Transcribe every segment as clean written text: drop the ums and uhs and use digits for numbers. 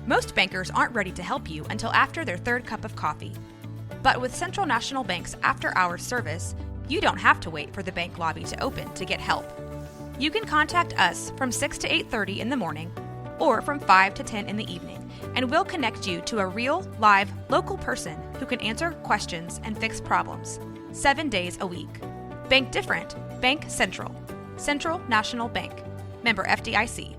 Most bankers aren't ready to help you until after their third cup of coffee. But with Central National Bank's after-hours service, you don't have to wait for the bank lobby to open to get help. You can contact us from 6 to 8:30 in the morning or from 5 to 10 in the evening, and we'll connect you to a real, live, local person who can answer questions and fix problems 7 days a week. Bank different. Bank Central. Central National Bank. Member FDIC.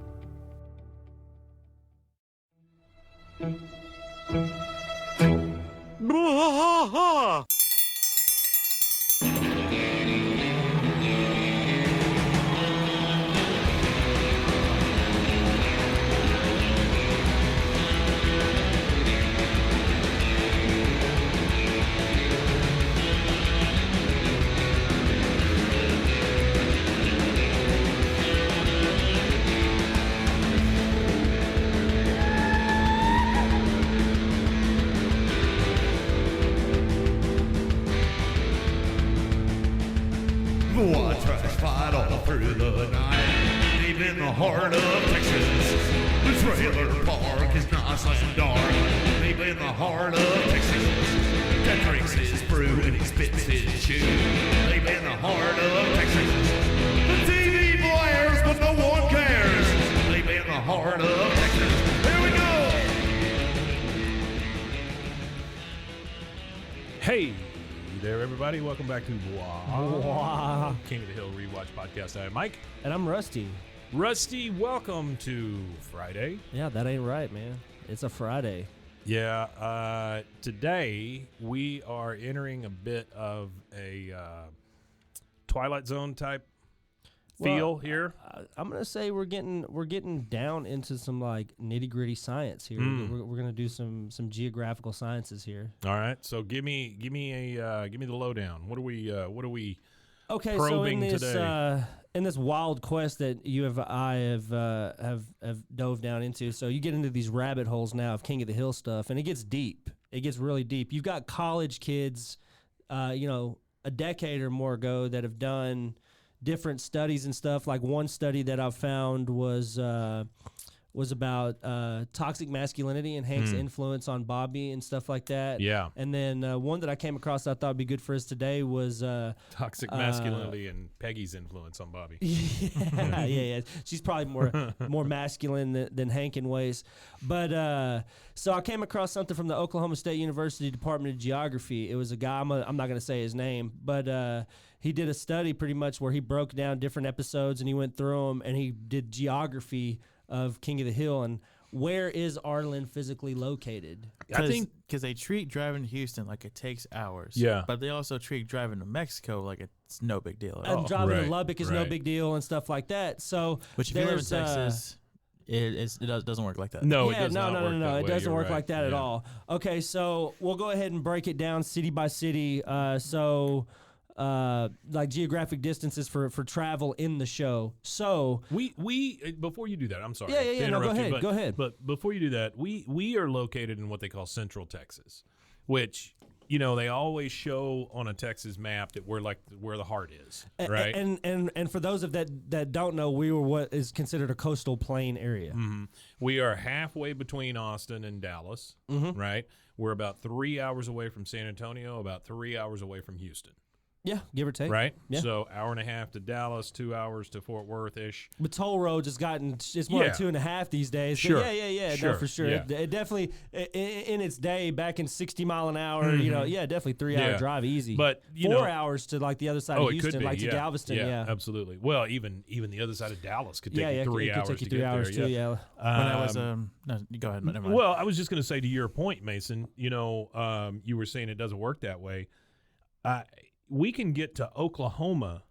Through the night, deep in the heart of Texas, the trailer park is nice and dark. Deep in the heart of Texas, Jack drinks his brew and he spits his chew. Deep in the heart of Texas, the TV blares but no one cares. Deep in the heart of Texas, here we go. Hey there, everybody. Welcome back to Blah. King of the Hill Rewatch Podcast. I'm Mike. And I'm Rusty. Rusty, welcome to Friday. Yeah, that ain't right, man. It's a Friday. Yeah, today we are entering a bit of a Twilight Zone type feel here. I'm gonna say we're getting down into some like nitty gritty science here. We're gonna do some geographical sciences here. All right, so give me the lowdown. What are we okay? probing So today? In this wild quest that I have dove down into, so you get into these rabbit holes now of King of the Hill stuff, and it gets deep. It gets really deep. You've got college kids, a decade or more ago that have done different studies and stuff. Like one study that I've found was about toxic masculinity and Hank's influence on Bobby and stuff like that. Yeah. And then one that I came across that I thought would be good for us today was Toxic masculinity and Peggy's influence on Bobby. yeah. She's probably more masculine than Hank in ways. But so I came across something from the Oklahoma State University Department of Geography. It was a guy, I'm not going to say his name, but he did a study pretty much where he broke down different episodes and he went through them and he did geography of King of the Hill and where is Arlen physically located? I think because they treat driving to Houston like it takes hours. Yeah. But they also treat driving to Mexico like it's no big deal at all. And driving Right, to Lubbock is no right. big deal and stuff like that. So Which if you live in Texas, it doesn't work like that. No, it yeah, does not work that no. It way. doesn't You're work right. like that at Yeah. all. Okay, so we'll go ahead and break it down city by city. Like geographic distances for travel in the show. So we before you do that, I'm sorry. Yeah. to No, interrupt go you, ahead. Go ahead. But before you do that, we are located in what they call Central Texas, which they always show on a Texas map that where the heart is, right? And for those of that don't know, we were what is considered a coastal plain area. Mm-hmm. We are halfway between Austin and Dallas, right? We're about 3 hours away from San Antonio, about 3 hours away from Houston. Yeah, give or take. Right? Yeah. So hour and a half to Dallas, 2 hours to Fort Worth-ish. But toll roads has gotten, it's more like 2.5 these days. Sure. But yeah. Sure. No, for sure. Yeah. It definitely, in its day, back in 60 mile an hour, definitely 3 hour drive easy. But, 4 hours to like the other side of it Houston, could be, like to Galveston. Yeah. Absolutely. Well, even the other side of Dallas could take you 3 it hours could take you to 3 get hours there. too, yeah. When I was no, go ahead. Never mind. Well, I was just going to say to your point, Mason. You were saying it doesn't work that way. We can get to Oklahoma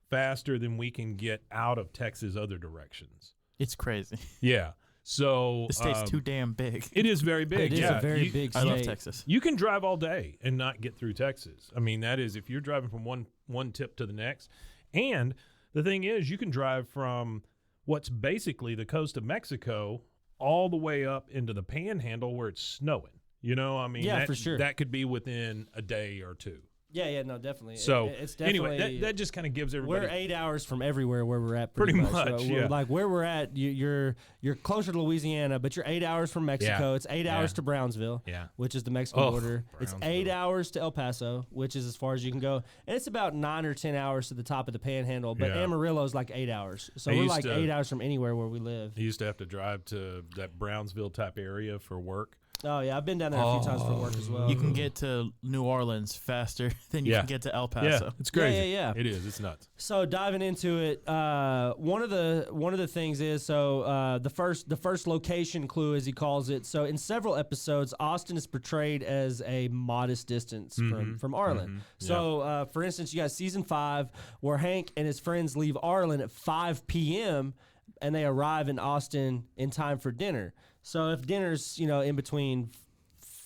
faster than we can get out of Texas other directions. It's crazy. Yeah. So The state's too damn big. It is very big. It is yeah. a very big I state. love Texas. You can drive all day and not get through Texas. I mean, that is if you're driving from one tip to the next. And the thing is, you can drive from what's basically the coast of Mexico all the way up into the Panhandle where it's snowing. I mean, Yeah, for sure. That could be within a day or two. Yeah, no, definitely. So It's definitely anyway, that just kind of gives everybody. we're 8 hours from everywhere where we're at. Pretty much, So yeah. like where we're at, you're closer to Louisiana, but you're 8 hours from Mexico. Yeah. It's 8 hours to Brownsville, Yeah. which is the Mexican Oh, border. It's 8 Brownsville. hours to El Paso, which is as far as you can go, and it's about 9 or 10 hours to the top of the Panhandle. But Yeah. Amarillo is like 8 hours, so I we're used like to- 8 hours from anywhere where we live. I used to have to drive to that Brownsville type area for work. Oh yeah, I've been down there a few times for work as well. You can get to New Orleans faster than you Yeah. can get to El Yeah, Paso. it's crazy. yeah. It is. It's nuts. So diving into it, one of the things is the first location clue, as he calls it. So in several episodes, Austin is portrayed as a modest distance from Arlen. So for instance, you got season 5 where Hank and his friends leave Arlen at 5 p.m. and they arrive in Austin in time for dinner. So if dinner's in between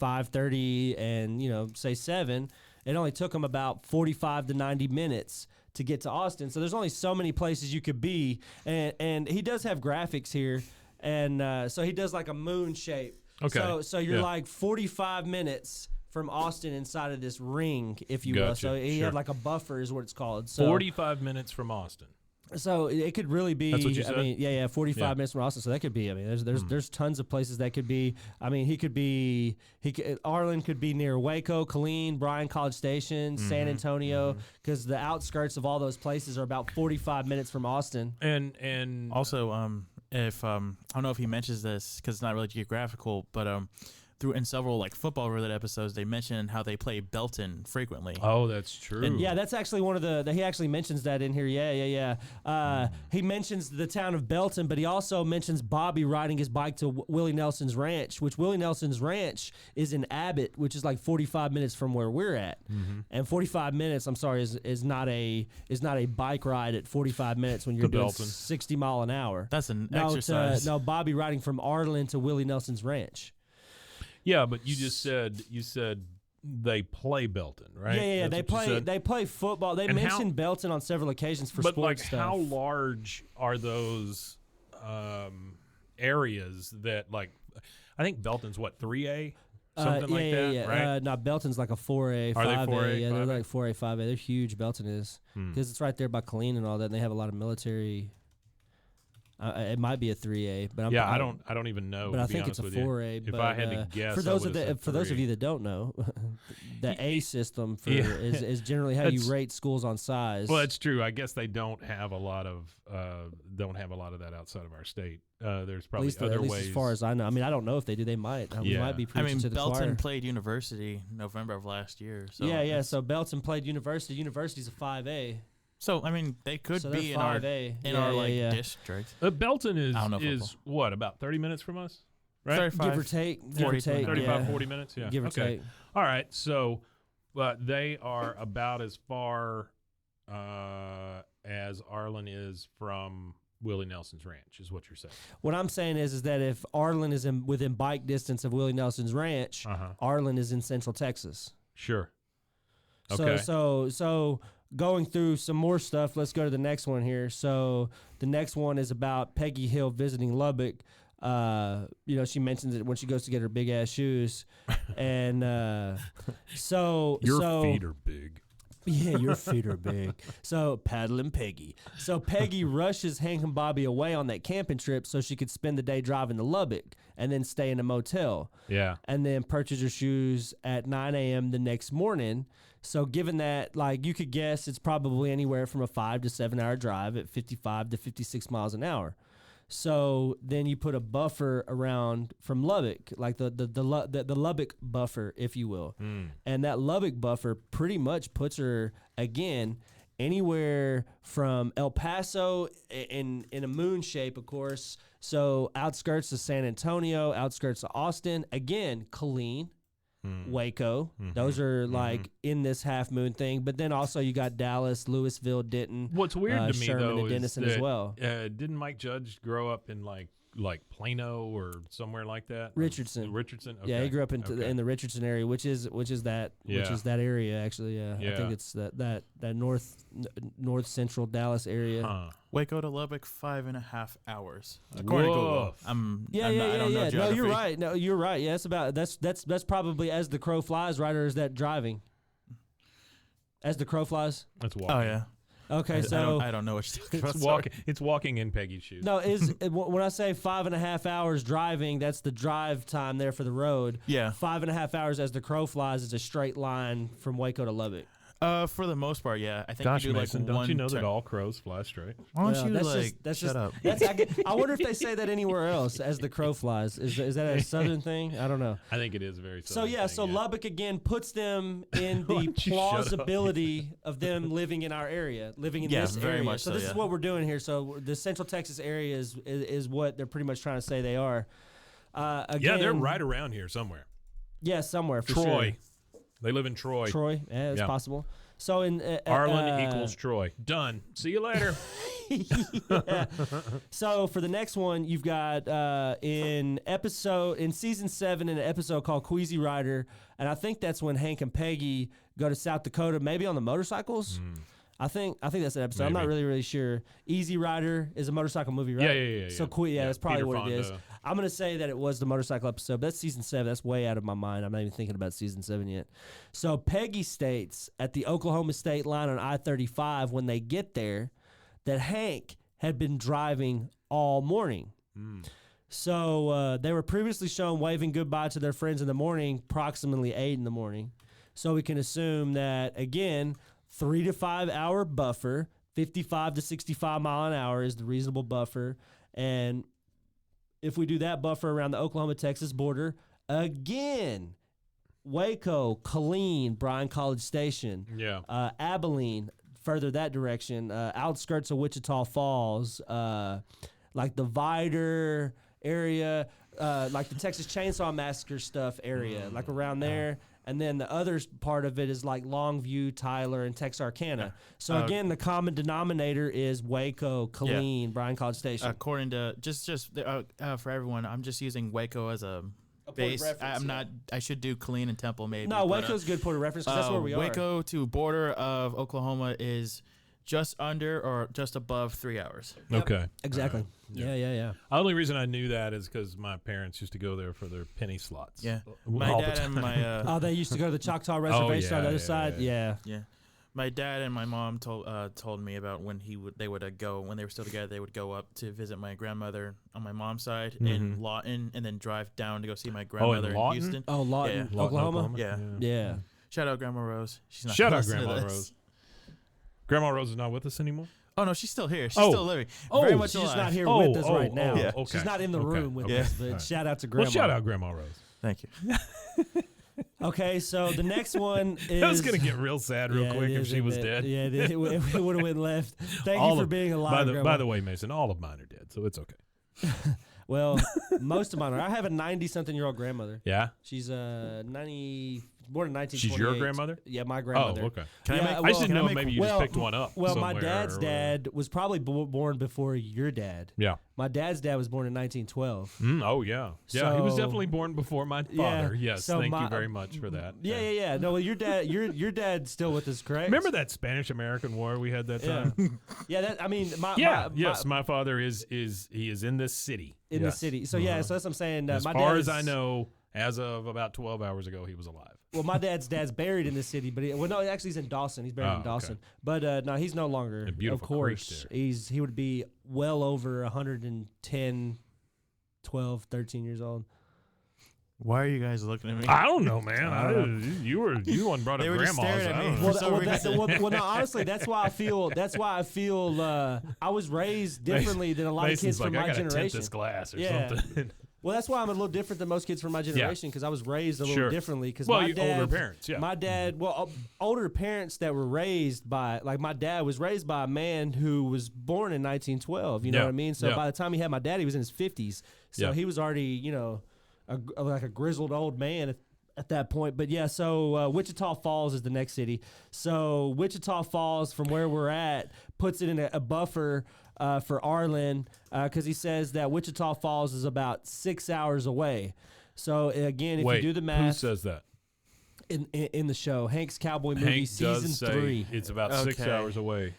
5:30 and say 7. It only took them about 45 to 90 minutes to get to Austin. So there's only so many places you could be. And he does have graphics here. And so he does like a moon shape. Okay. So you're Yeah. like 45 minutes from Austin inside of this ring, if you will. Gotcha. So he Sure. had like a buffer is what it's called. So 45 minutes from Austin. So it could really be. That's what you said? I mean, yeah, 45 Yeah. minutes from Austin. So that could be. I mean, there's tons of places that could be. I mean, Arlen could be near Waco, Killeen, Bryan, College Station, San Antonio, because the outskirts of all those places are about 45 minutes from Austin. And Also, if I don't know if he mentions this because it's not really geographical, but in several like football related episodes, they mention how they play Belton frequently. oh, that's true. And Yeah, that's actually one of the he actually mentions that in here. Yeah. He mentions the town of Belton, but he also mentions Bobby riding his bike to Willie Nelson's ranch, which Willie Nelson's ranch is in Abbott, which is like 45 minutes from where we're at. And 45 minutes, I'm sorry, is not a bike ride at 45 minutes when you're To doing Belton. 60 mile an hour. That's an No, exercise. no, Bobby riding from Arlen to Willie Nelson's ranch. Yeah, but you said they play Belton, right? Yeah. That's what you said? They play football. They And how- mentioned Belton on several occasions for But sports like, stuff. how large are those areas that like? I think Belton's what 3A, something like that, right? No, Belton's like a 4A, 5A. Are they 4A, Yeah, they're 5A? like 4A, 5A. They're huge. Belton is because it's right there by Killeen and all that. And they have a lot of military. It might be a 3A, but I don't even know. But to I be think it's honest a with you. 4A. If but, I had to guess, for I those would've said for those of 3. you that don't know, the A system Yeah. is generally how you That's- rate schools on size. Well, it's true. I guess they don't have a lot of that outside of our state. There's at probably least, other at least ways. as far as I know. I mean, I don't know if they do. They might. We Yeah. might be I preaching mean, to the Belton choir. played University November of last year. So yeah. it's- So Belton played University. University's a 5A. So I mean, they could So be they're in our 5A. district. Belton I don't know is football. what, about 30 minutes from us, right? 35, Give or take. 35, yeah. 40 minutes. Yeah, Give or okay. take. All right, so they are about as far as Arlen is from Willie Nelson's ranch, is what you're saying. What I'm saying is that if Arlen is within bike distance of Willie Nelson's ranch, Arlen is in Central Texas. Sure. Okay. So going through some more stuff, let's go to the next one here. So the next one is about Peggy Hill visiting Lubbock. She mentions it when she goes to get her big ass shoes, and Your feet are big. Yeah, your feet are big. So paddling Peggy. So Peggy rushes Hank and Bobby away on that camping trip so she could spend the day driving to Lubbock and then stay in a motel. Yeah. And then purchase her shoes at 9 a.m. the next morning. So given that, like, you could guess it's probably anywhere from a 5 to 7 hour drive at 55 to 56 miles an hour. So then you put a buffer around from Lubbock, like the Lubbock buffer, if you will. And that Lubbock buffer pretty much puts her, again, anywhere from El Paso in a moon shape, of course. So outskirts of San Antonio, outskirts of Austin, again, Killeen, Waco. Those are like in this half moon thing. But then also you got Dallas, Louisville, Denton. What's weird to me Sherman though and is Denison that, as well. Didn't Mike Judge grow up in like Plano or somewhere like that? Richardson. Richardson. Yeah, he Okay. grew up in Okay. the Richardson area, which is that area actually. Yeah, I Yeah. think it's that north central Dallas area. Huh. Waco to Lubbock, 5.5 hours. According to Google. Woof. I don't Yeah. know No, geography. you're right. No, you're right. Yeah, that's probably as the crow flies, right? Or is that driving? As the crow flies. That's walking. Oh yeah. Okay, I don't know what you're talking about. It's sorry. walking. It's walking in Peggy's shoes. No, when I say 5.5 hours driving, that's the drive time there for the road. Yeah. 5.5 hours as the crow flies is a straight line from Waco to Lubbock. For the most part, yeah. I think Gosh, you do Mason, like don't one you know turn. that all crows fly straight? Why don't Well, you that's like just, that's shut just, up? I wonder if they say that anywhere else as the crow flies. Is that a southern thing? I don't know. I think it is very. So yeah, so Lubbock again puts them in the don't you shut up? plausibility of them living in our area, living in Yeah, this very area. much So so, this is yeah. what we're doing here. So the Central Texas area is what they're pretty much trying to say they are. Again, Yeah, they're right around here somewhere. Yeah, somewhere for Troy. They live in Troy. sure. Troy, yeah, it's Yeah. possible. So in Arlen equals Troy. Done. See you later. yeah. So for the next one, you've got in season 7 in an episode called Queasy Rider, and I think that's when Hank and Peggy go to South Dakota, maybe on the motorcycles. I think that's an episode. I'm not Maybe. really sure. Easy Rider is a motorcycle movie, right? Yeah. So Yeah, that's probably Peter what it is. Fonda. I'm gonna say that it was the motorcycle episode, but that's season 7. That's way out of my mind. I'm not even thinking about season 7 yet. So Peggy states at the Oklahoma state line on I-35 when they get there that Hank had been driving all morning. So they were previously shown waving goodbye to their friends in the morning, approximately 8 in the morning. So we can assume that, again, 3 to 5 hour buffer, 55 to 65 mile an hour is the reasonable buffer. And if we do that buffer around the Oklahoma-Texas border, again, Waco, Killeen, Bryan College Station, Yeah. Abilene, further that direction, outskirts of Wichita Falls, like the Vider area, like the Texas Chainsaw Massacre stuff area, like around there. And then the other part of it is like Longview, Tyler, and Texarkana. So again, the common denominator is Waco, Killeen, Bryan College Station. According to just for everyone, I'm just using Waco as a base. reference, I'm yeah. not. I should do Killeen and Temple maybe. No, but, Waco's a good point of reference because that's where we are. Waco to border of Oklahoma is just under or just above 3 hours. Okay. Exactly. Yeah. The only reason I knew that is because my parents used to go there for their penny slots. Yeah, All my the dad time. and my Oh, they used to go to the Choctaw Reservation on the other side. yeah. Yeah. my dad and my mom told me about when they would go when they were still together. They would go up to visit my grandmother on my mom's side in Lawton, and then drive down to go see my grandmother in Lawton? Houston. Oh, Lawton, Yeah. Oklahoma? Yeah. Shout out Grandma Rose. She's not Shout out listening to Grandma this. Rose. Grandma Rose is not with us anymore? Oh no, she's still here. She's Oh. still living. Oh, Very much She's just alive. not here Oh, with us right now. yeah. Okay. She's not in the Okay. room with Okay. us, but All right. shout out to Grandma. Well, shout out Grandma Rose. Thank you. Okay, so the next one is... That was going to get real sad real Yeah, quick it if is, she was isn't it? dead. Yeah, it would have went left. Thank All you for of- being alive, by Grandma. the way, Mason, all of mine are dead, so it's okay. Well, most of mine are. I have a 90-something-year-old grandmother. Yeah? She's 90... Born in 1928. She's your grandmother? Yeah, my grandmother. Oh, okay. Can I Yeah, make? I well, just didn't can I know make- maybe you just picked one up. Well, my somewhere dad's or whatever. dad was probably born before your dad. Yeah. My dad's dad was born in 1912. Oh, yeah. Yeah, he was So- definitely born before my Yeah, father. Yes, so thank my- you very much for that. Yeah. No, well, your dad's still with us, correct? Remember that Spanish-American War we had that time? Yeah. That I mean, My father is in this city. in Yes. the city. So yeah, so that's what I'm saying. As my far dad as is- I know, as of about 12 hours ago, he was alive. Well, my dad's buried in the city, but no, actually he's in Dawson. He's buried in okay. Dawson. But no, he's no longer. A beautiful of course, creek he would be well over 110, 12, 13 years old. Why are you guys looking at me? I don't know, man. You one brought They up were just grandma's. staring at I me. don't know. For some reason. No, honestly, that's why I feel. I was raised differently than a lot Mason's of kids like, from my I gotta tint generation. this glass or Yeah. something. Well, that's why I'm a little different than most kids from my generation because I was raised a little Sure. differently. Because Well, my you dad, older parents, yeah. My dad, older parents that were raised by, like my dad was raised by a man who was born in 1912. You know Yeah. what I mean? So Yeah. by the time he had my dad, he was in his 50s. So Yeah. he was already, like a grizzled old man at that point. But yeah, so Wichita Falls is the next city. So Wichita Falls, from where we're at, puts it in a buffer for Arlen because he says that Wichita Falls is about 6 hours away. So again, if Wait, you do the who math says that? in the show, Hank's Cowboy Movie Hank season does say 3. it's about 6 Okay. hours away.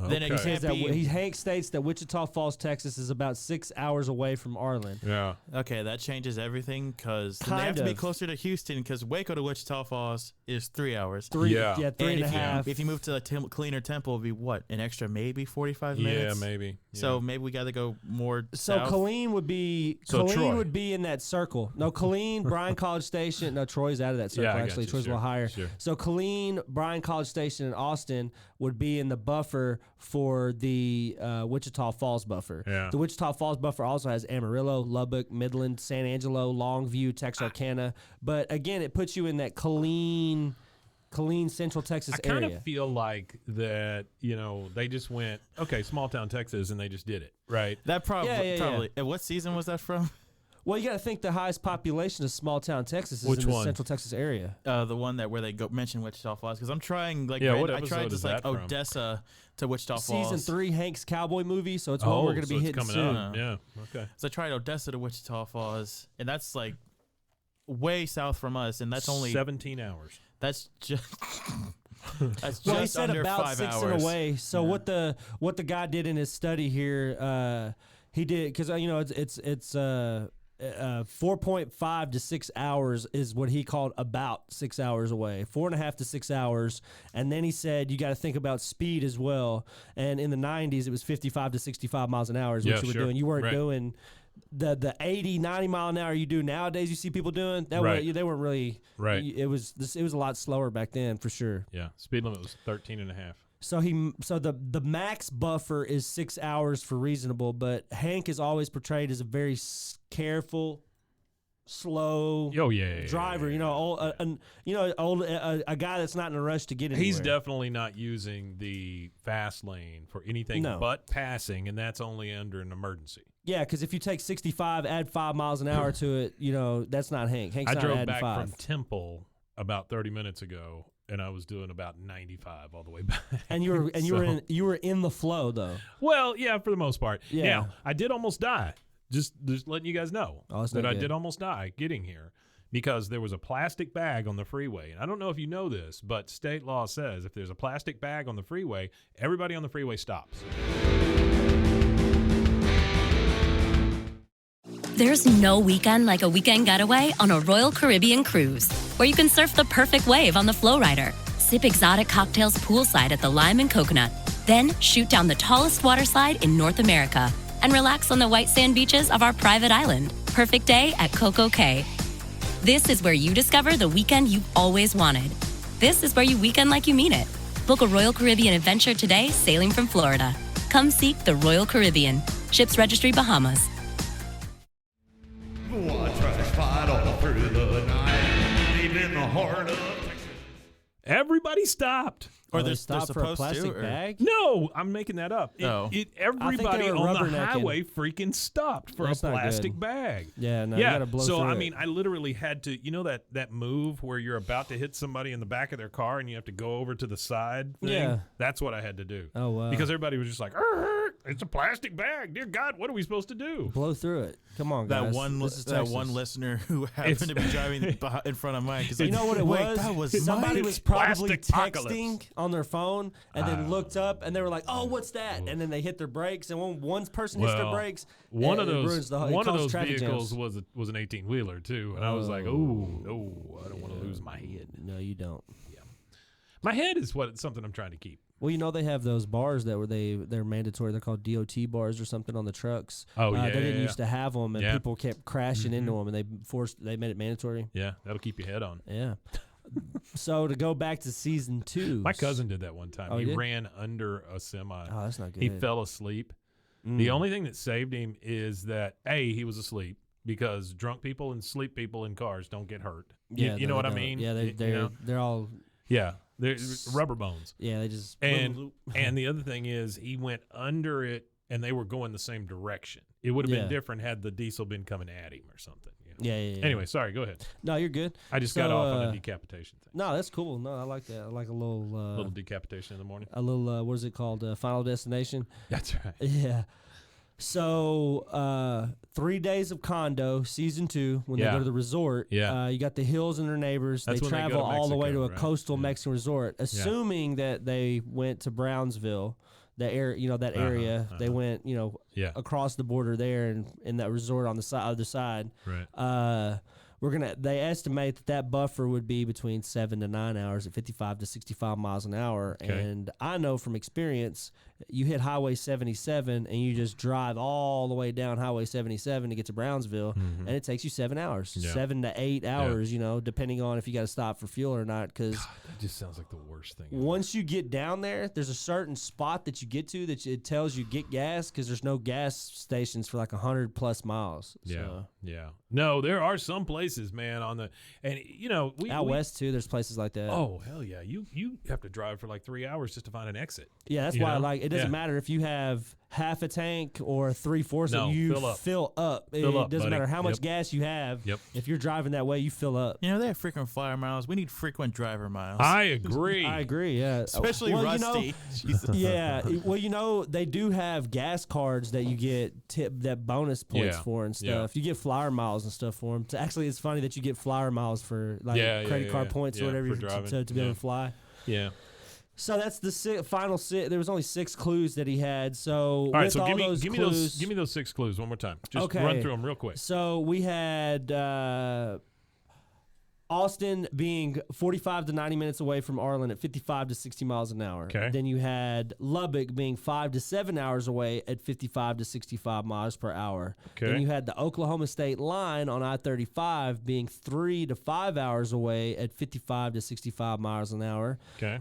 Then Okay. it He says can't that be. Hank states that Wichita Falls, Texas, is about 6 hours away from Arlen. Yeah. Okay, that changes everything because they Kind have to be of. closer to Houston because Waco to Wichita Falls is 3 hours. Three Yeah. and a And half. if you move to a cleaner temple, it'd be what, an extra maybe 45 Yeah, minutes? maybe. So Yeah. maybe we got to go more So south. Killeen would be So Troy. would be in that circle. No, Killeen, Bryan College Station. No, Troy's out of that circle. Yeah, I got actually, you. Troy's a Sure, little higher. sure. So Killeen, Bryan College Station, and Austin would be in the buffer for the Wichita Falls buffer. Yeah. The Wichita Falls buffer also has Amarillo, Lubbock, Midland, San Angelo, Longview, Texarkana. But again, it puts you in that Killeen, Central Texas I kind area. of feel like that, they just went, okay, small town Texas, and they just did it, right? That Yeah. probably. And what season was that from? Well, you got to think the highest population of small town Texas is Which in the one? Central Texas area. The one where they mention Wichita Falls because I'm trying Yeah, what I episode tried is just that from? Odessa to Wichita Falls. Season 3 Hank's Cowboy movie, so it's one we're going to so be it's hitting coming soon. out. Yeah, okay. So I tried Odessa to Wichita Falls, and that's like way south from us, and that's only 17 hours. that's just that's Well, he just said under about 5 6 hours. and away. So Yeah. what the guy did in his study here, he did because it's 4.5 to 6 hours is what he called about 6 hours away, 4.5 to 6 hours. And then he said you got to think about speed as well. And in the 90s, it was 55 to 65 miles an hour is what Yeah, you were sure. doing. You weren't Right. doing the 80, 90 mile an hour you do nowadays. You see people doing that. Right. They weren't really Right. It was a lot slower back then for sure. Yeah, speed limit was 13 and a half. So the max buffer is 6 hours for reasonable, but Hank is always portrayed as a very careful, slow Oh, yeah. driver. You know, a guy that's not in a rush to get anywhere. He's definitely not using the fast lane for anything No. but passing, and that's only under an emergency. Yeah, because if you take 65, add 5 miles an hour to it, that's not Hank. Hank's I not drove adding back 5. from Temple about 30 minutes ago, and I was doing about 95 all the way back. And you were you were in the flow though. Well, yeah, for the most part. Yeah. Now, I did almost die. Just letting you guys know Oh, that's that not I good. did almost die getting here because there was a plastic bag on the freeway. And I don't know if you know this, but state law says if there's a plastic bag on the freeway, everybody on the freeway stops. There's no weekend like a weekend getaway on a Royal Caribbean cruise, where you can surf the perfect wave on the Flowrider, sip exotic cocktails poolside at the Lime and Coconut, then shoot down the tallest water slide in North America, and relax on the white sand beaches of our private island. Perfect day at Coco Cay. This is where you discover the weekend you've always wanted. This is where you weekend like you mean it. Book a Royal Caribbean adventure today, sailing from Florida. Come seek the Royal Caribbean. Ships Registry, Bahamas. Watch us fight all through the night, deep in the heart of Texas. Everybody stopped. Or they they're stopped for a supposed plastic to, or- bag. No, I'm making that up. Oh. Everybody were on the rubbernecking. highway freaking stopped for That's a not plastic good. bag. Yeah, no, you yeah. gotta blow So through I it. mean, I literally had to, that move where you're about to hit somebody in the back of their car and you have to go over to the side thing. Yeah. That's what I had to do. Oh, wow. Because everybody was just like, it's a plastic bag. Dear God, what are we supposed to do? Blow through it. Come on, guys. This is Texas. listener who happened to be driving in front of Mike. You know what it Wait, was? that was Somebody Mike? was probably Plastic texting apocalypse. on their phone and then looked up and they were like, "Oh, what's that?" And then they hit their brakes. And when one person hits their Well, brakes, One it of those ruins the whole, one it of causes those traffic vehicles jams. was an 18-wheeler too, and I was like, oh no, I don't want to lose my head. No, you don't. My head is something I'm trying to keep. Well, they have those bars that they're mandatory. They're called DOT bars or something on the trucks. Oh, They yeah, didn't yeah, used to have them, and Yeah. people kept crashing into them, and they made it mandatory. Yeah, that'll keep your head on. Yeah. So to go back to season 2, My cousin did that one time. Oh, he he did? ran under a semi. Oh, that's not good. He fell asleep. The only thing that saved him is that he was asleep because drunk people and sleep people in cars don't get hurt. Yeah, you know what I don't. mean? Yeah, they're all. Yeah, they're rubber bones. Yeah, they just And the other thing is he went under it and they were going the same direction. It would have Yeah. been different had the diesel been coming at him or something. Yeah. Anyway, sorry, go ahead. No, you're good. I just So, got off on a decapitation thing. No, that's cool. No, I like that. I like a little Little decapitation in the morning. what is it called? Final Destination. That's right. Yeah. So 3 days of Condo, season 2, when they Yeah. go to the resort. Yeah. You got the Hills and their neighbors. That's they when they go travel to all the way to Mexico, a right? coastal Yeah. Mexican resort, assuming that they went to Brownsville. that area. They went, Yeah. across the border there and in that resort on the other side. Right. They estimate that buffer would be between 7 to 9 hours at 55 to 65 miles an hour. Okay. And I know from experience, you hit Highway 77 and you just drive all the way down Highway 77 to get to Brownsville, and it takes you 7 hours, Yeah. 7 to 8 hours, depending on if you got to stop for fuel or not. Because That just sounds like the worst thing. once you get down there, there's a certain spot that you get to that it tells you get gas, because there's no gas stations for like 100 plus miles. Yeah. So. Yeah. No, there are some places, man, Out west too, there's places like that. Oh, hell yeah. You have to drive for like 3 hours just to find an exit. Yeah, that's why it doesn't matter if you have half a tank or 3/4. No, You fill up. It Fill up, doesn't buddy. matter how much Yep. gas you have. Yep. If you're driving that way, you fill up. They have frequent flyer miles. We need frequent driver miles. I agree. I agree. Yeah, Especially Well, Rusty. Jesus. Yeah, well, they do have gas cards that you get that bonus points Yeah, for and yeah. stuff. You get flyer miles and stuff for them. Actually, it's funny that you get flyer miles for credit card points or whatever for driving. to be able to fly. Yeah. So that's the final 6. There was only 6 clues that he had. So All right, with so all give me those clues, give me those 6 clues one more time. Just Okay. run through them real quick. So we had Austin being 45 to 90 minutes away from Arlen at 55 to 60 miles an hour. Okay. Then you had Lubbock being 5 to 7 hours away at 55 to 65 miles per hour. Okay. Then you had the Oklahoma State line on I-35 being 3 to 5 hours away at 55 to 65 miles an hour. Okay.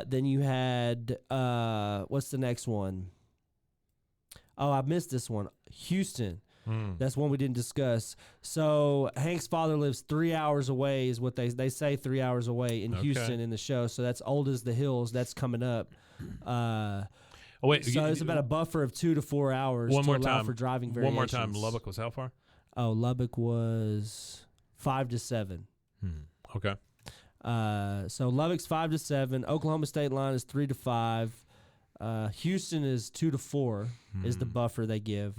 Then you had what's the next one? Oh, I missed this one. Houston. That's one we didn't discuss. So Hank's father lives 3 hours away, is what they say 3 hours away in Okay. Houston in the show. So that's Old as the Hills. That's coming up. Oh, wait. So it's about a buffer of 2 to 4 hours one to more allow time for driving One variations. more time. Lubbock was how far? Oh, Lubbock was 5 to 7. Okay. So Lubbock's 5 to 7. Oklahoma State line is 3 to 5. Houston is 2 to 4 is the buffer they give.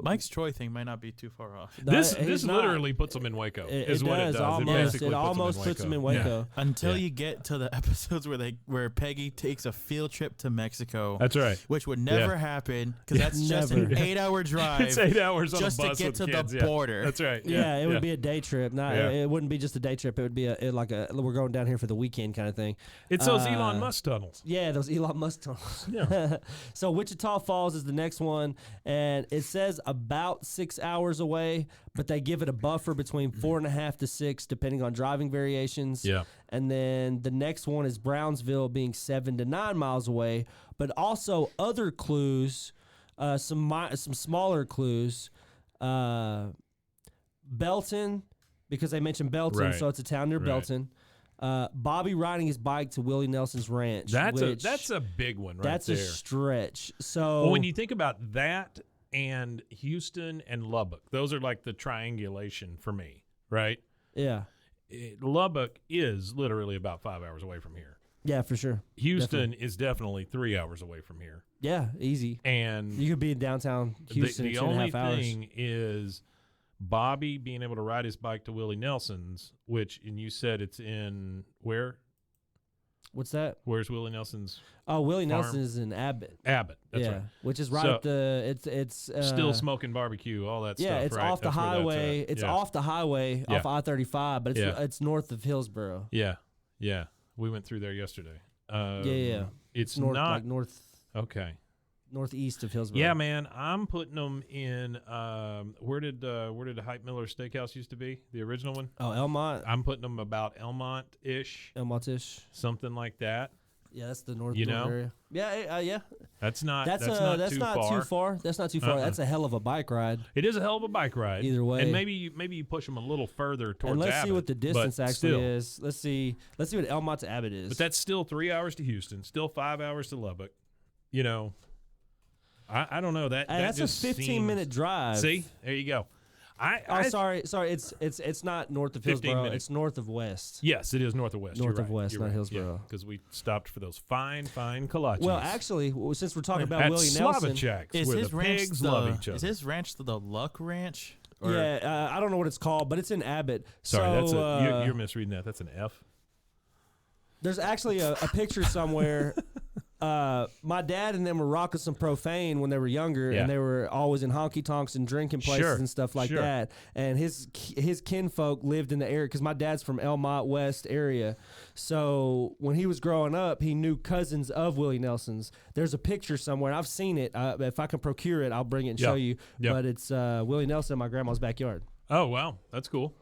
Mike's Troy thing might not be too far off. This he's not. literally puts them in Waco. Is It what does it does. almost. basically It almost puts them in Waco. Until Yeah. you get to the episodes where Peggy takes a field trip to Mexico. That's right. Which would never happen because that's just an Never. 8-hour drive. It's 8 hours on just a to bus get with to kids. the Yeah. border. That's right. Yeah, it would be a day trip. Not Yeah. it wouldn't be just a day trip. It would be we're going down here for the weekend kind of thing. It's those Elon Musk tunnels. Yeah, those Elon Musk tunnels. Yeah. So Wichita Falls is the next one, and it says about 6 hours away, but they give it a buffer between 4.5 to 6, depending on driving variations. Yeah. And then the next one is Brownsville being 7 to 9 miles away, but also other clues, some smaller clues. Belton, because they mentioned Belton, Right. so it's a town near Right. Belton. Bobby riding his bike to Willie Nelson's ranch. That's a big one right that's there. a stretch. So Well, when you think about that and Houston and Lubbock, those are like the triangulation for me, right? yeah, Lubbock is literally about 5 hours away from here. yeah, for sure. Houston is definitely 3 hours away from here. Yeah, easy. And You could be in downtown Houston the in 2.5 only hours. thing is Bobby being able to ride his bike to Willie Nelson's, and you said it's in where? What's that? Where's Willie Nelson's? Oh, Willie Farm? Nelson is in Abbott. Abbott. That's yeah, right. which is right So- up the. It's Still smoking barbecue, all that yeah, stuff. it's right? off the That's where that's highway. at. It's Yeah. off the highway Yeah. off I-35, but Yeah. it's north of Hillsboro. Yeah, yeah. We went through there yesterday. Yeah. It's north, not like okay. northeast of Hillsboro. Yeah, man. I'm putting them in. Where did Hype Miller Steakhouse used to be? The original one. Oh, Elmont, I'm putting them about Elmont-ish, Elmontish. something like that. Yeah, that's the north, You north know? area. Yeah, yeah. That's not. That's not not too too far. far. That's not too far. Uh-uh. That's a hell of a bike ride. It is a hell of a bike ride. Either way. and maybe you push them a little further towards. And let's see Abbott, what the distance but actually still. is. Let's see what Elmont to Abbott is. But that's still 3 hours to Houston. Still 5 hours to Lubbock. You know, I don't know that. Hey, that that's just a 15-minute seems- drive. See, there you go. Sorry. It's not north of 15 Hillsboro. minutes. It's north of west. Yes, it is north of west. North You're of right. west, You're not right. Hillsboro. Because we stopped for those fine kolaches. Well, actually, since we're talking about at Willie Nelson, Slavacek's, Is where his the ranch pigs love each other. Is his ranch the Luck Ranch? Or- yeah, I don't know what it's called, but it's in Abbott. Sorry, so, you're misreading that. That's an F. there's actually a picture somewhere. my dad and them were rocking some profane when they were younger, and they were always in honky tonks and drinking places and stuff like that. And his kinfolk lived in the area because my dad's from Elmont West area. So when he was growing up, he knew cousins of Willie Nelson's. There's a picture somewhere, and I've seen it. If I can procure it, I'll bring it and show you. But it's Willie Nelson in my grandma's backyard. Oh, wow. That's cool.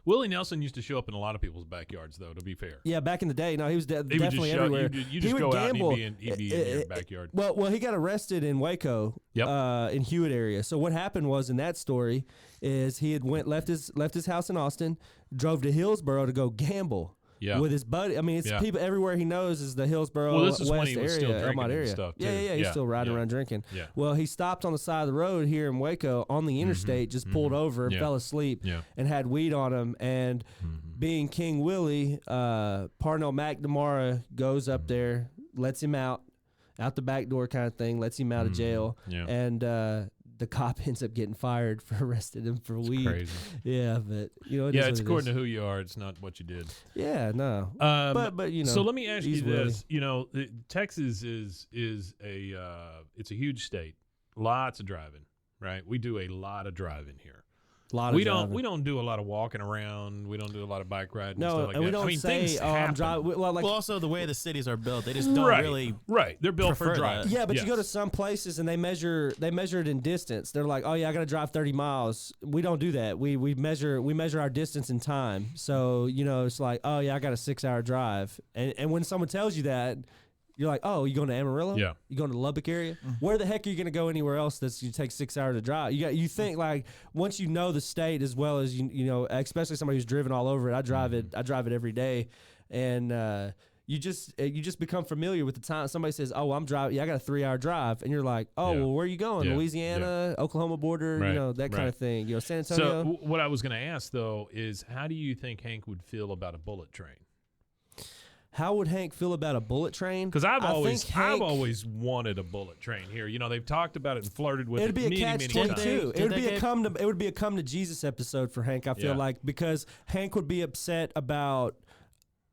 Willie Nelson used to show up in a lot of people's backyards, though, to be fair. Yeah, back in the day. No, he was definitely everywhere. You just go out and he'd be in your backyard. Well, he got arrested in Waco, in Hewitt area. So what happened was in that story is he had left his house in Austin, drove to Hillsboro to go gamble. With his buddy. I mean, it's people everywhere he knows is the Hillsboro this is West when he was still area, drinking Elmont and area. stuff, too. Yeah, he's still riding around drinking. Yeah. Well, he stopped on the side of the road here in Waco on the interstate, just pulled over and fell asleep and had weed on him. And being King Willie, Parnell McNamara goes up there, lets him out the back door kind of thing, lets him out of jail. And the cop ends up getting fired for arresting him for weed. Crazy. Yeah, but it's according to who you are. It's not what you did. Yeah, no. But So let me ask you this. Willie. Texas is it's a huge state. Lots of driving, right? We do a lot of driving here. We don't do a lot of walking around. We don't do a lot of bike riding. No, and stuff like and we that. don't say, "Oh, I'm driving." Well, also the way the cities are built, they just don't really. Right, they're built for prefer driving. Yeah, but you go to some places and they measure it in distance. They're like, "Oh yeah, I got to drive 30 miles." We don't do that. We measure our distance in time. So it's like, "Oh yeah, I got a 6-hour drive." And when someone tells you that, you're like, "Oh, you going to Amarillo? Yeah. You going to the Lubbock area? Where the heck are you going to go anywhere else that's you take 6 hours to drive?" You think like once you know the state as well as you know, especially somebody who's driven all over it. I drive it every day, and you just become familiar with the time. Somebody says, "Oh, I'm driving. Yeah, I got a 3-hour drive," and you're like, "Oh, well, where are you going? Louisiana, Oklahoma border, that kind of thing. San Antonio." So what I was going to ask though is, how do you think Hank would feel about a bullet train? How would Hank feel about a bullet train? Because I've always wanted a bullet train here. They've talked about it and flirted with it many, many times. It'd be a catch-22. It would be a come to Jesus episode for Hank. I feel like, because Hank would be upset about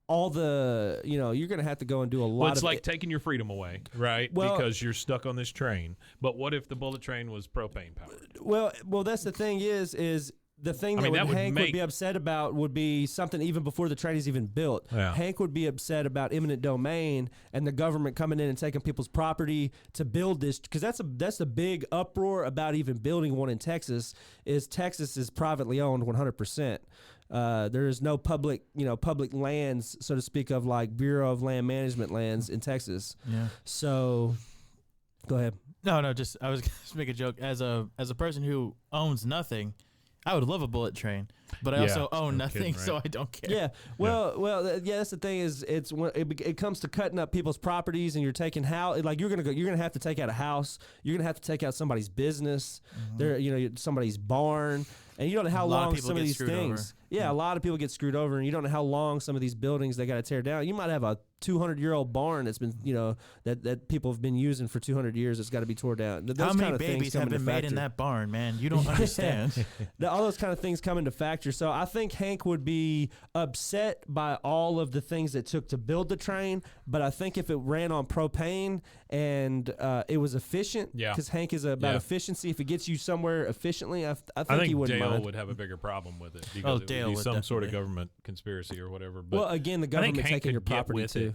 all the you're going to have to go and do a lot. Well, it's like taking your freedom away, right? Because you're stuck on this train. But what if the bullet train was propane powered? Well, that's the thing is. The thing Hank would be upset about would be something even before the train is even built. Yeah. Hank would be upset about eminent domain and the government coming in and taking people's property to build this, because that's a big uproar about even building one in Texas. Texas is privately owned 100%. There is no public lands, so to speak, of like Bureau of Land Management lands in Texas. Yeah. So, go ahead. No, just I was going to make a joke. As a person who owns nothing, I would love a bullet train, but I also own nothing, so I don't care. Yeah, well, that's the thing is, it's when it comes to cutting up people's properties, and you're taking you're gonna have to take out a house, you're gonna have to take out somebody's business, somebody's barn, and you don't know how long some of these things. Yeah, a lot of people get screwed over, and you don't know how long some of these buildings they got to tear down. You might have a 200-year-old barn that's been, that people have been using for 200 years. It's got to be torn down. How many babies have been made in that barn, man? You don't understand. All those kind of things come into factor. So I think Hank would be upset by all of the things it took to build the train, but I think if it ran on propane and it was efficient, because Hank is about efficiency. If it gets you somewhere efficiently, I think he wouldn't mind. Dale would have a bigger problem with it, because it would be some sort of government conspiracy or whatever. But again, the government taking your property too.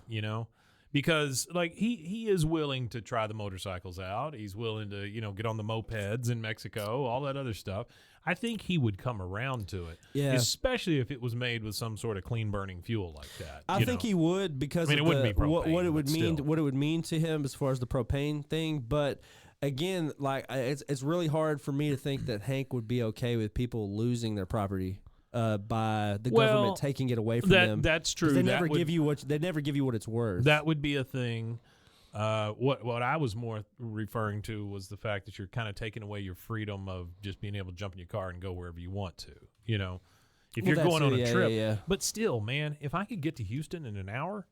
Because like he is willing to try the motorcycles out. He's willing to, get on the mopeds in Mexico, all that other stuff. I think he would come around to it, especially if it was made with some sort of clean burning fuel like that. I think he would, because it wouldn't be propane, what it would mean to him as far as the propane thing. But again, like it's really hard for me to think that Hank would be okay with people losing their property by the government taking it away from them. That's true. They never give you what it's worth. That would be a thing. What I was more referring to was the fact that you're kind of taking away your freedom of just being able to jump in your car and go wherever you want to. If you're going on a trip. But still, man, if I could get to Houston in an hour,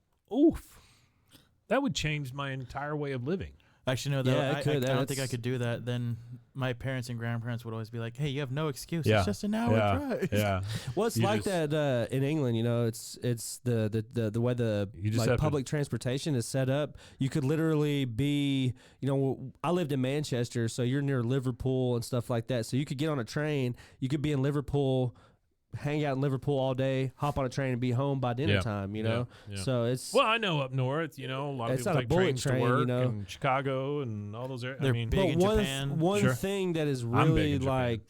that would change my entire way of living. Actually, no, though, Yeah, it I could. don't think I That's- could do that. Then my parents and grandparents would always be like, "Hey, you have no excuse. Yeah. It's just an hour drive." Yeah. Well, it's You like just- that in England. You know, it's the way the You just have to- public transportation is set up. You could literally be, you know, I lived in Manchester, so you're near Liverpool and stuff like that. So you could get on a train. You could be in Liverpool, hang out in Liverpool all day, hop on a train and be home by dinner Yeah. time. You Yeah. know, Yeah. so it's Well, I know up north, you know, a lot of It's people not a take bullet trains train, to you work know. in Chicago and all those areas. I They're mean, big in one Japan. one Sure. thing that is I'm big really in Japan. like.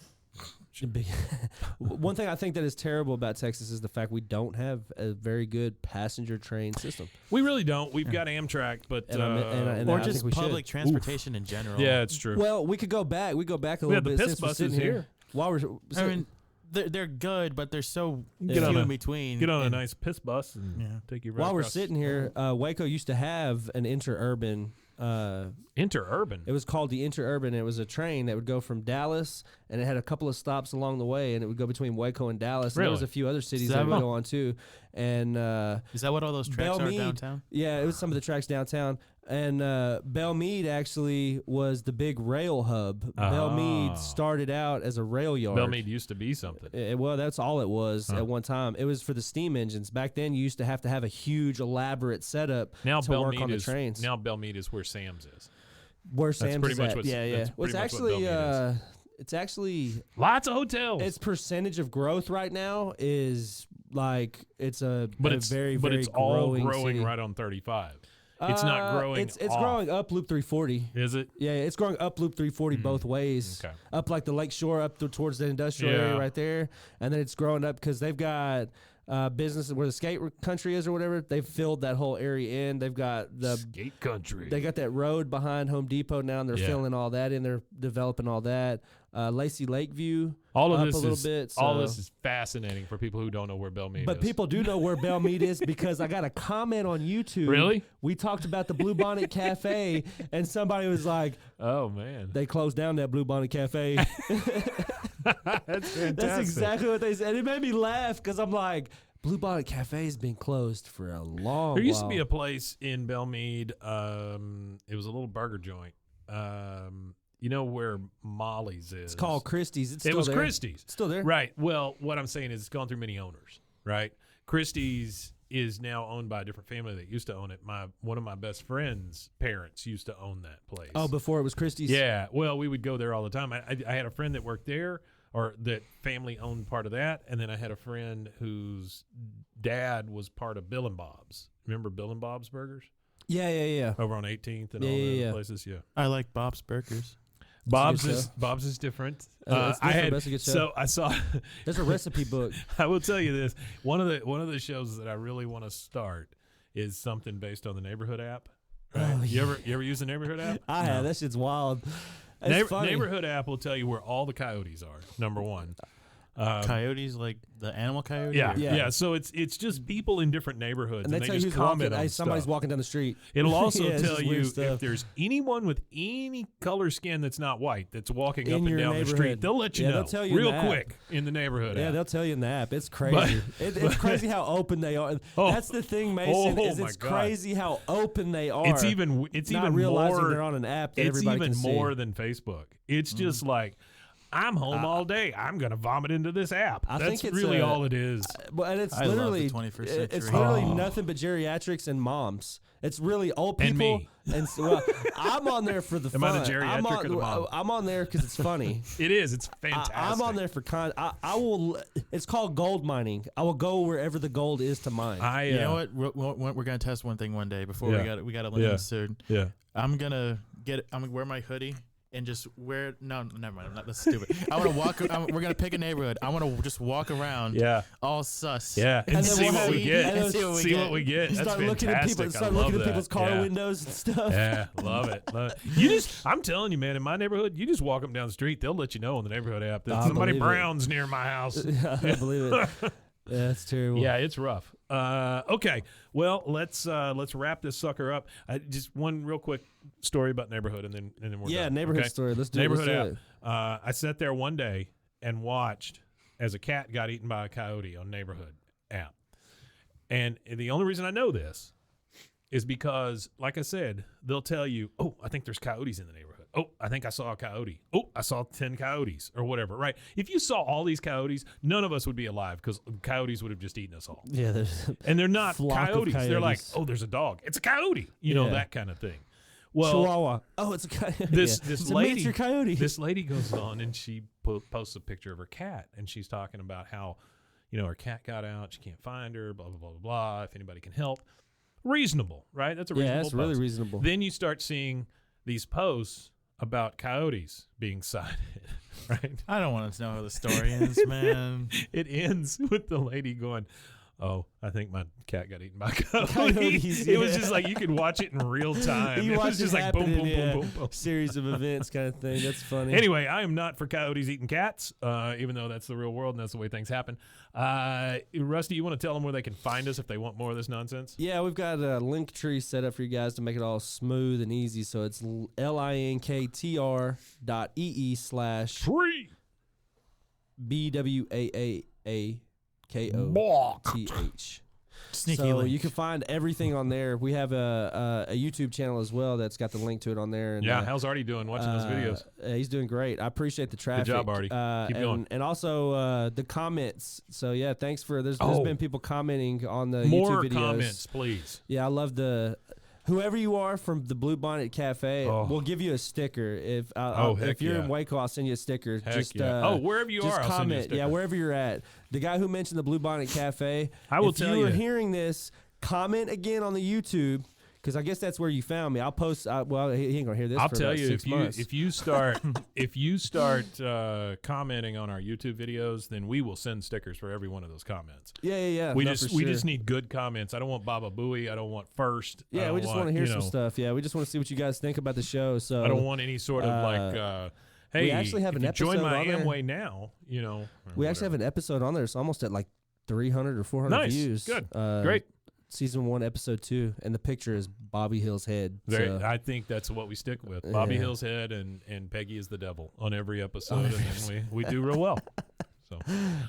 One thing I think that is terrible about Texas is the fact we don't have a very good passenger train system. we really don't. We've got Amtrak, but And I Or think just we should. public transportation in general. yeah, it's true. Well, we could go back. We go back a We little have the bit piss since we're buses sitting here. here. While we're I mean, they're good, but they're so Get few on a- in between. Get on a and- nice piss bus and Yeah. take you right while we're across. sitting here, Waco used to have an interurban. Interurban. It was called the Interurban. It was a train that would go from Dallas, and it had a couple of stops along the way, and it would go between Waco and Dallas. And there was Really? a few other cities Is that that would what- go on too. And Is that what all those tracks are Belmead- downtown? Yeah, it was some of the tracks downtown. And Belmead actually was the big rail hub. Ah. Belmead started out as a rail yard. Belmead used to be something. Well, that's all it was at one time. It was for the steam engines. Back then, you used to have a huge, elaborate setup Now to work Belmead on the is trains. now Belmead is where Sam's is. Where Sam's pretty is much at. what's- Yeah, yeah. that's Well, it's pretty much what actually, Belmead it's actually Lots of hotels. its percentage of growth right now is like it's a very but very it's all growing growing city. right on 35. It's not growing. It's off. growing up Loop 340. Is it? Yeah, it's growing up Loop 340 both ways. Okay. Up like the lakeshore, up towards the industrial area Yeah. right there, and then it's growing up because they've got businesses where the skate country is or whatever. They've filled that whole area in. They've got the Skate country. they got that road behind Home Depot now, and they're Yeah. filling all that in. They're developing all that. Lacey Lakeview, all of up this a little is bit. all so- this is fascinating for people who don't know where Belmead But is. people do know where Belmead is because I got a comment on YouTube. Really? We talked about the Blue Bonnet Cafe, and somebody was like, Oh man, they closed down that Blue Bonnet Cafe. that's fantastic. That's exactly what they said. It made me laugh because I'm like, Blue Bonnet Cafe has been closed for a long There used to while. be a place in Belmead. It was a little burger joint. You know where Molly's is? It's called Christie's. It's It still was there. Christie's. It's still there. Right. Well, what I'm saying is it's gone through many owners. Right. Christie's is now owned by a different family that used to own it. One of my best friend's parents used to own that place. Oh, before it was Christie's? Yeah. Well, we would go there all the time. I had a friend that worked there, or that family owned part of that, and then I had a friend whose dad was part of Bill and Bob's. Remember Bill and Bob's Burgers Yeah, yeah, yeah. over on 18th and Yeah, all the yeah, other yeah. places? Yeah. I like Bob's Burgers. Bob's good is show. Bob's is different. It's different, but it's a good show. So I saw. There's a recipe book. I will tell you this: one of the shows that I really want to start is something based on the Neighborhood app. Right? Oh, you ever use the Neighborhood app? I have. That shit's wild. It's funny. Neighborhood app will tell you where all the coyotes are. Number one. Coyotes, like the animal coyote? Yeah, or- yeah. So it's just people in different neighborhoods, And they tell you just who's comment walking. on Somebody's stuff. walking down the street. It'll also Yeah, it's tell just you weird if stuff. there's anyone with any color skin that's not white that's walking In up and your down the street. neighborhood. They'll let you Yeah, know they'll tell you in real the app. quick in the Neighborhood Yeah, app. they'll tell you in the app. It's crazy. It's crazy how open they are. Oh. That's the thing, Mason. Oh, is my it's God. crazy how open they are. It's even not realizing more. they're on an app that It's everybody even can more see. than Facebook. It's just like, I'm home all day. I'm gonna vomit into this app. I That's think it's really a- all it is. Well, and it's I love the literally 21st It's century. literally Oh. nothing but geriatrics and moms. It's really old And people. me. And so, well, I'm on there for the Am I fun. the geriatric or the mom? I'm on there because it's funny. It is. It's fantastic. I'm on there for I will. It's called gold mining. I will go wherever the gold is to mine. You know what? We're gonna test one thing one day before Yeah. we got to leave Yeah. this soon. Yeah. I'm gonna wear my hoodie and just wear. No, never mind. That's stupid. I want to walk. We're gonna pick a neighborhood. I want to just walk around. Yeah. All sus. Yeah. And, And then see we'll what have- we get. and then See what we get. That's start fantastic. looking at people. I Start love looking at that. people's car Yeah. windows and stuff. Yeah, love it. You just, I'm telling you, man, in my neighborhood, you just walk up and down the street, they'll let you know on the neighborhood app that I somebody believe it. Brown's near my house. I believe it. Yeah, that's terrible. Yeah, it's rough. Okay, well, let's wrap this sucker up. Just one real quick story about neighborhood, and then we're Yeah, done, neighborhood okay? story. Let's do Neighborhood let's do app. it. I sat there one day and watched as a cat got eaten by a coyote on Neighborhood app, and the only reason I know this is because, like I said, they'll tell you, oh, I think there's coyotes in the neighborhood. Oh, I think I saw a coyote. Oh, I saw 10 coyotes or whatever, right? If you saw all these coyotes, none of us would be alive because coyotes would have just eaten us all. Yeah, there's And they're not flock of coyotes. They're like, coyotes. oh, there's a dog. It's a coyote. You know, Yeah. that kind of thing. Well, Chihuahua. Oh, it's a coyote. this Yeah. this It's a lady, miniature coyote. this lady goes on and she posts a picture of her cat, and she's talking about how, you know, her cat got out, she can't find her, blah blah blah blah blah. If anybody can help, reasonable, right? That's a reasonable. Yeah, that's really post. reasonable. Then you start seeing these posts about coyotes being sighted, right? I don't want to know how the story ends, man. It ends with the lady going, oh, I think my cat got eaten by a coyote. Coyotes, It was yeah. just like you could watch it in real time. You It watch was it just like boom, happening, boom, yeah. boom, boom, boom. Series of events kind of thing. That's funny. Anyway, I am not for coyotes eating cats, even though that's the real world and that's the way things happen. Rusty, you want to tell them where they can find us if they want more of this nonsense? Yeah, we've got a link tree set up for you guys to make it all smooth and easy. So it's linktr.ee/BWAAAKOTH. Sneaky So link. you can find everything on there. We have a YouTube channel as well that's got the link to it on there. And, Yeah, how's Artie doing watching those videos? He's doing great. I appreciate the traffic. job, Artie. Keep going. And also the comments. So yeah, thanks for there's been people commenting on the More YouTube videos. comments, please. Yeah, I love whoever you are from the Blue Bonnet Cafe. Oh. We'll give you a sticker if heck if you're yeah. in Waco. I'll send you a sticker. Heck just yeah. Wherever you just are, I'll comment. send you a sticker. Yeah, wherever you're at. The guy who mentioned the Blue Bonnet Cafe. I will if tell you are you. hearing this, comment again on the YouTube. Because I guess that's where you found me. I'll post. Well, he ain't gonna hear this. I'll for tell about you 6 months. if you start commenting on our YouTube videos, then we will send stickers for every one of those comments. Yeah. We No, just for we sure. just need good comments. I don't want Baba Booey. I don't want First. I Yeah, don't we just want to hear you some know, stuff. Yeah, we just want to see what you guys think about the show. So I don't want any sort of like. Hey, we actually have if an you join episode my on there. Amway now, you know. or we actually have whatever. an episode on there. It's almost at like 300 or 400 Nice. views. Good. Great. Season 1, episode 2, and the picture is Bobby Hill's head. Very, So, I think that's what we stick with. Bobby Yeah. Hill's head and Peggy is the devil on every episode, and then we do real well. So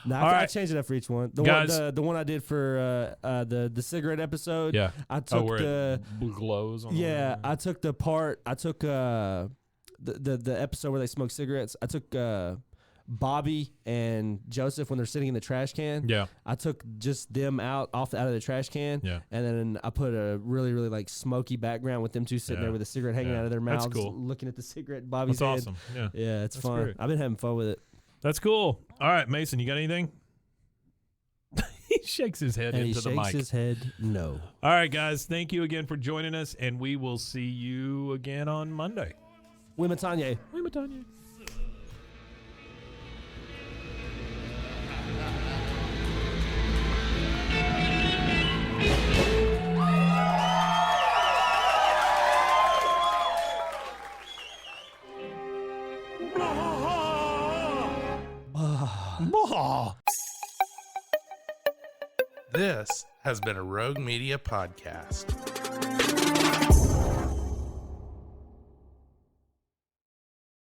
nah, all I right. changed it up for each one. Guys. The one I did for the cigarette episode. yeah, I took where the it glows. On yeah. the I took the part. I took the episode where they smoke cigarettes. I took Bobby and Joseph when they're sitting in the trash can. yeah. I took just them out of the trash can. Yeah. And then I put a really, really like smoky background with them two sitting Yeah. there with a cigarette hanging Yeah. out of their That's mouths, cool. looking at the cigarette in Bobby's That's head. awesome. Yeah, Yeah, it's That's fun. great. I've been having fun with it. that's cool. All right, Mason, you got anything? He shakes his head And he into the shakes mic. his head no. All right, guys, thank you again for joining us, and we will see you again on Monday. Wimatanye. This has been a Rogue Media podcast.